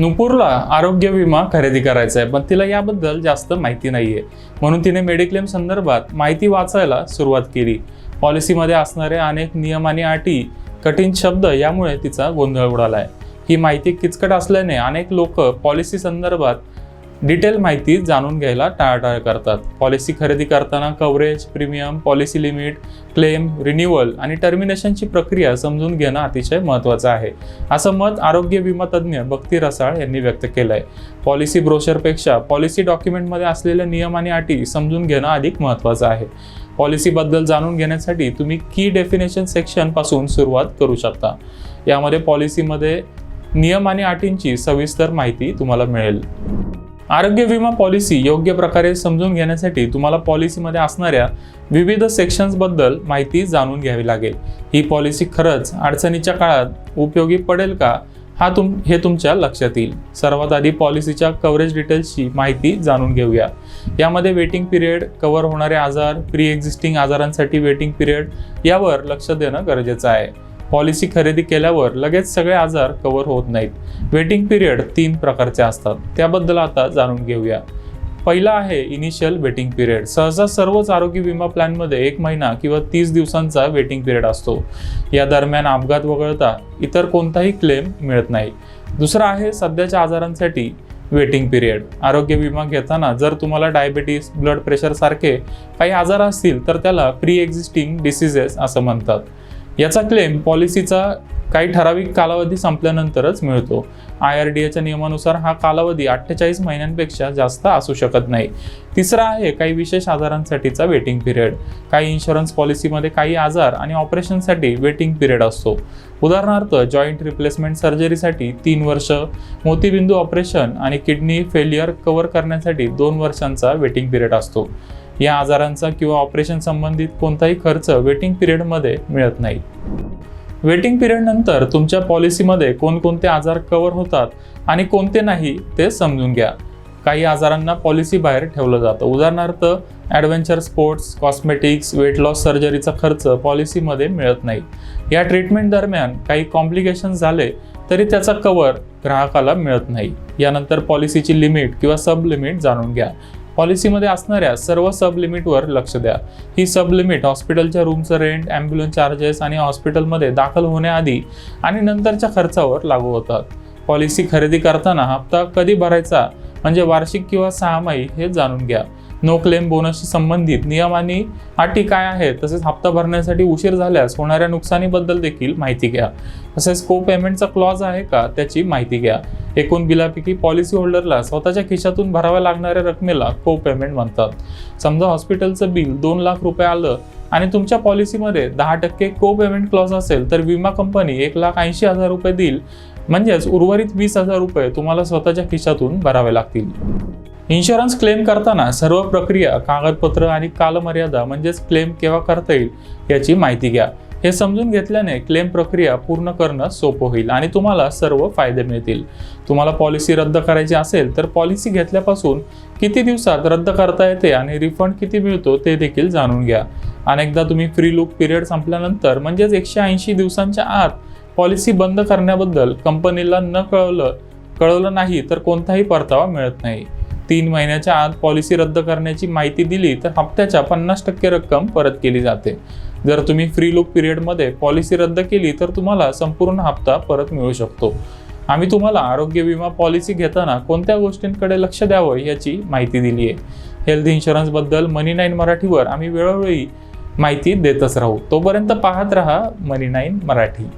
नुपूरला आरोग्य विमा खरेदी करायचा आहे, पण तिला याबद्दल जास्त माहिती नाहीये. म्हणून तिने मेडिक्लेम संदर्भात माहिती वाचायला सुरुवात केली. पॉलिसीमध्ये असणारे अनेक नियम आणि अटी, कठीण शब्द यामुळे तिचा गोंधळ उडालाय. ही माहिती किचकट असल्याने अनेक लोक पॉलिसी संदर्भात डिटेल माहिती जाणून घ्यायला टाळाटाळ करतात. पॉलिसी खरेदी करताना coverage, premium, policy limit, claim, renewal आणि टर्मिनेशनची प्रक्रिया समजून घेणं अतिशय महत्त्वाचं आहे, असं मत आरोग्य विमा तज्ज्ञ भक्ती रसाळ यांनी व्यक्त केलं आहे. पॉलिसी ब्रोशरपेक्षा पॉलिसी डॉक्युमेंटमध्ये असलेले नियम आणि अटी समजून घेणं अधिक महत्त्वाचं आहे. पॉलिसीबद्दल जाणून घेण्यासाठी तुम्ही की डेफिनेशन सेक्शन पासून सुरुवात करू शकता. यामध्ये पॉलिसीमध्ये नियम आणि अटींची सविस्तर माहिती तुम्हाला मिळेल. आरोग्य विमा पॉलिसी योग्य प्रकारे समजून घेण्यासाठी तुम्हाला पॉलिसीमध्ये असणाऱ्या विविध सेक्शन्सबद्दल माहिती जाणून घ्यावी लागेल. ही पॉलिसी खरंच अडचणीच्या काळात उपयोगी पडेल का हे तुमच्या लक्षात येईल. सर्वात आधी पॉलिसीच्या कव्हरेज डिटेल्सची माहिती जाणून घेऊया. यामध्ये वेटिंग पिरियड, कव्हर होणारे आजार, प्री एक्झिस्टिंग आजारांसाठी वेटिंग पिरियड यावर लक्ष देणं गरजेचं आहे. पॉलिसी खरेदी केल्यावर लगेच सगळे आजार कव्हर होत नाहीत. वेटिंग पिरियड 3 प्रकारचे असतात, त्याबद्दल आता जाणून घेऊया. पहिला आहे इनिशियल वेटिंग पिरियड. सहसा सर्वच आरोग्य विमा प्लॅनमध्ये 1 महिना किंवा 30 दिवसांचा वेटिंग पिरियड असतो. या दरम्यान अपघात वगळता इतर कोणताही क्लेम मिळत नाही. दुसरा आहे सध्याच्या आजारांसाठी वेटिंग पिरियड. आरोग्य विमा घेताना जर तुम्हाला डायबिटीस, ब्लड प्रेशर सारखे काही आजार असतील तर त्याला प्री एक्झिस्टिंग डिसीजेस असं म्हणतात. याचा क्लेम पॉलिसीचा काही ठराविक कालावधी संपल्यानंतरच मिळतो. IRDAच्या नियमानुसार हा कालावधी 48 महिन्यांपेक्षा जास्त असू शकत नाही. तिसरा आहे काही विशेष आजारांसाठीचा वेटिंग पिरियड. काही इन्शुरन्स पॉलिसीमध्ये काही आजार आणि ऑपरेशनसाठी वेटिंग पिरियड असतो. उदाहरणार्थ जॉईंट रिप्लेसमेंट सर्जरीसाठी 3 वर्ष, मोतीबिंदू ऑपरेशन आणि किडनी फेल्युअर कव्हर करण्यासाठी 2 वर्षांचा वेटिंग पिरियड असतो. या आजारांचा किंवा ऑपरेशन संबंधित कोणताही खर्च वेटिंग पिरियडमध्ये मिळत नाही. वेटिंग पिरियड नंतर तुमच्या पॉलिसीमध्ये कोणकोणते आजार कव्हर होतात आणि कोणते नाही ते समजून घ्या. काही आजारांना पॉलिसी बाहेर ठेवलं जातं. उदाहरणार्थ adventure sports, cosmetics, weight loss सर्जरीचा खर्च पॉलिसीमध्ये मिळत नाही. या ट्रीटमेंट दरम्यान काही कॉम्प्लिकेशन्स झाले तरी त्याचा कव्हर ग्राहकाला मिळत नाही. यानंतर पॉलिसीची लिमिट किंवा सब लिमिट जाणून घ्या. पॉलिसीमध्ये असणाऱ्या सर्व सब लिमिटवर लक्ष द्या. ही सब लिमिट हॉस्पिटलच्या रूमचं रेंट, ॲम्ब्युलन्स चार्जेस आणि हॉस्पिटलमध्ये दाखल होण्याआधी आणि नंतरच्या खर्चावर लागू होतात. पॉलिसी खरेदी करताना हप्ता कधी भरायचा म्हणजे वार्षिक किंवा 6माही हे जाणून घ्या. नो क्लेम बोनसशी संबंधित नियम आणि अटी काय आहेत, तसेच हप्ता भरण्यासाठी उशीर झाल्यास होणाऱ्या नुकसानीबद्दल देखील माहिती घ्या. तसेच को पेमेंटचा क्लॉज आहे का त्याची माहिती घ्या. एकूण बिलापैकी पॉलिसी होल्डरला स्वतःच्या खिशातून भराव्या लागणाऱ्या रकमेला को पेमेंट म्हणतात. समजा हॉस्पिटलचं बिल 2 लाख रुपये आलं आणि तुमच्या पॉलिसीमध्ये 10% को पेमेंट क्लॉज असेल तर विमा कंपनी 1,80,000 रुपये देईल. म्हणजेच उर्वरित 20,000 रुपये तुम्हाला स्वतःच्या खिशातून भरावे लागतील. इन्शुरन्स क्लेम करताना सर्व प्रक्रिया, कागदपत्र आणि कालमर्यादा म्हणजेच क्लेम केव्हा करता येईल याची माहिती घ्या. हे समजून घेतल्याने क्लेम प्रक्रिया पूर्ण करणं सोपं होईल आणि तुम्हाला सर्व फायदे मिळतील. तुम्हाला पॉलिसी रद्द करायची असेल तर पॉलिसी घेतल्यापासून किती दिवसात रद्द करता येते आणि रिफंड किती मिळतो ते देखील जाणून घ्या. अनेकदा तुम्ही फ्री लूक पिरियड संपल्यानंतर म्हणजेच 180 दिवसांच्या आत पॉलिसी बंद करण्याबद्दल कंपनीला कळवलं नाही तर कोणताही परतावा मिळत नाही. 3 महिन्याच्या आत पॉलिसी रद्द करण्याची माहिती दिली तर हप्त्याच्या 50% रक्कम परत केली जाते. जर तुम्ही फ्री लूक पिरियडमध्ये पॉलिसी रद्द केली तर तुम्हाला संपूर्ण हप्ता परत मिळू शकतो. आम्ही तुम्हाला आरोग्य विमा पॉलिसी घेताना कोणत्या गोष्टींकडे लक्ष द्यावं याची माहिती दिली आहे. हेल्थ इन्शुरन्सबद्दल मनी9 मराठीवर आम्ही वेळोवेळी माहिती देतच राहू. तोपर्यंत पाहत रहा मनी9 मराठी.